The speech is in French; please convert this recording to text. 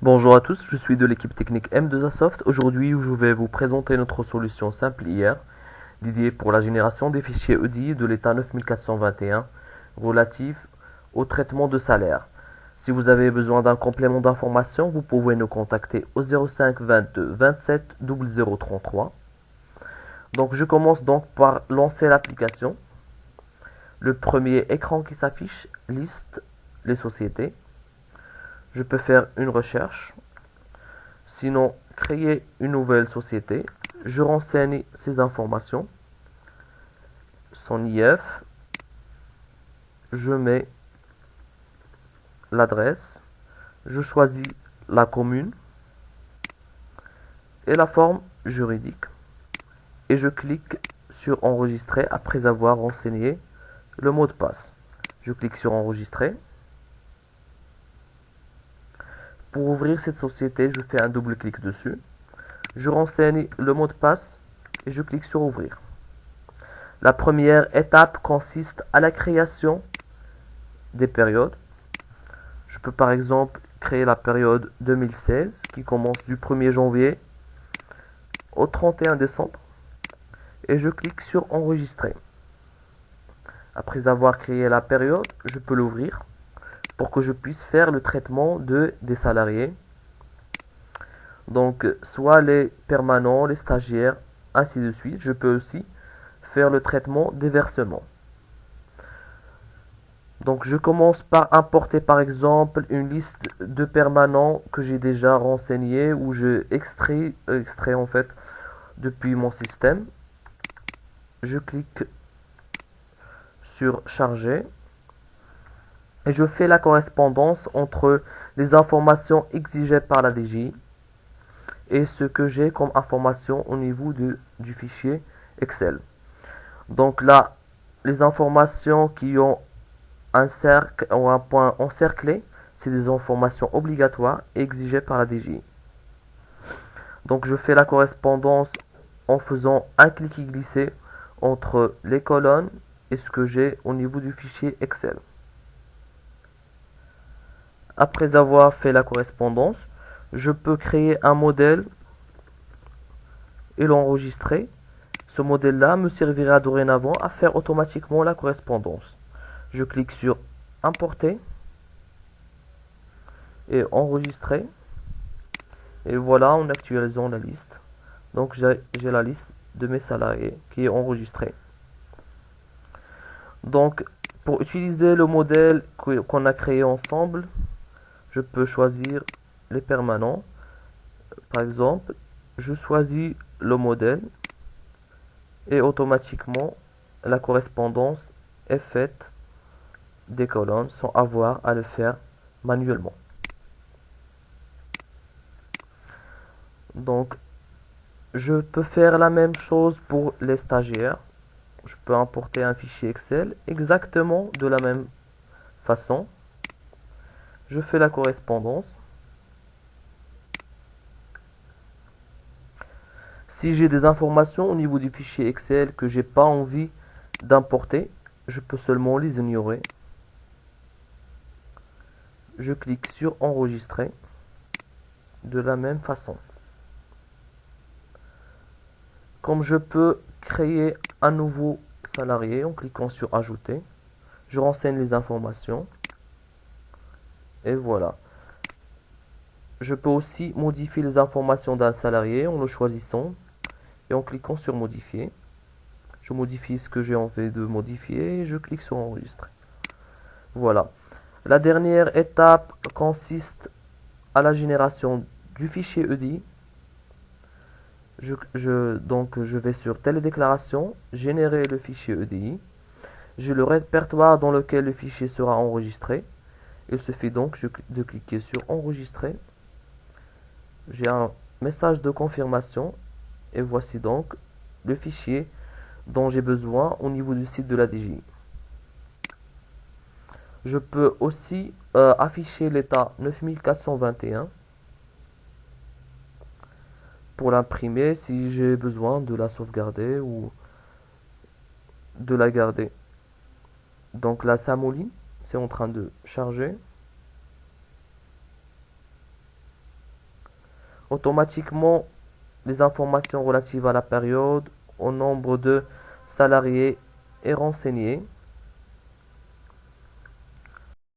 Bonjour à tous, je suis de l'équipe technique M2Asoft. Aujourd'hui, je vais vous présenter notre solution simple IR, dédiée pour la génération des fichiers EDI de l'état 9421 relatifs au traitement de salaire. Si vous avez besoin d'un complément d'information, vous pouvez nous contacter au 05 22 27 0033. Donc, je commence donc par lancer l'application. Le premier écran qui s'affiche liste les sociétés. Je peux faire une recherche. Sinon, créer une nouvelle société. Je renseigne ces informations. Son IF. Je mets l'adresse. Je choisis la commune et la forme juridique. Et je clique sur enregistrer après avoir renseigné le mot de passe. Je clique sur enregistrer. Pour ouvrir cette société, je fais un double clic dessus. Je renseigne le mot de passe et je clique sur ouvrir. La première étape consiste à la création des périodes. Je peux par exemple créer la période 2016 qui commence du 1er janvier au 31 décembre et je clique sur enregistrer. Après avoir créé la période, je peux l'ouvrir pour que je puisse faire le traitement des salariés. Donc soit les permanents, les stagiaires, ainsi de suite. Je peux aussi faire le traitement des versements. Donc je commence par importer par exemple une liste de permanents que j'ai déjà renseigné ou je extrait en fait depuis mon système. Je clique sur charger et je fais la correspondance entre les informations exigées par la DGI et ce que j'ai comme information au niveau du fichier Excel. Donc là, les informations qui ont un cercle ou un point encerclé, c'est des informations obligatoires et exigées par la DGI. Donc je fais la correspondance en faisant un clic glissé entre les colonnes et ce que j'ai au niveau du fichier Excel. Après avoir fait la correspondance, je peux créer un modèle et l'enregistrer. Ce modèle-là me servira dorénavant à faire automatiquement la correspondance. Je clique sur importer et enregistrer. Et voilà, en actualisant la liste. Donc j'ai la liste de mes salariés qui est enregistrée. Donc pour utiliser le modèle qu'on a créé ensemble, je peux choisir les permanents. Par exemple, je choisis le modèle et automatiquement la correspondance est faite des colonnes sans avoir à le faire manuellement. Donc je peux faire la même chose pour les stagiaires. Je peux importer un fichier Excel exactement de la même façon. Je fais la correspondance. Si j'ai des informations au niveau du fichier Excel que j'ai pas envie d'importer, je peux seulement les ignorer. Je clique sur enregistrer de la même façon. Comme je peux créer un nouveau salarié en cliquant sur ajouter, je renseigne les informations et voilà. Je peux aussi modifier les informations d'un salarié en le choisissant et en cliquant sur modifier. Je modifie ce que j'ai envie de modifier et je clique sur enregistrer. Voilà. La dernière étape consiste à la génération du fichier EDI. Donc je vais sur télédéclaration, générer le fichier EDI. J'ai le répertoire dans lequel le fichier sera enregistré. Il suffit donc de cliquer sur enregistrer. J'ai un message de confirmation et voici donc le fichier dont j'ai besoin au niveau du site de la DGI. Je peux aussi afficher l'état 9421 pour l'imprimer si j'ai besoin de la sauvegarder ou de la garder. Donc la Samoli, c'est en train de charger. Automatiquement, les informations relatives à la période, au nombre de salariés est renseignées.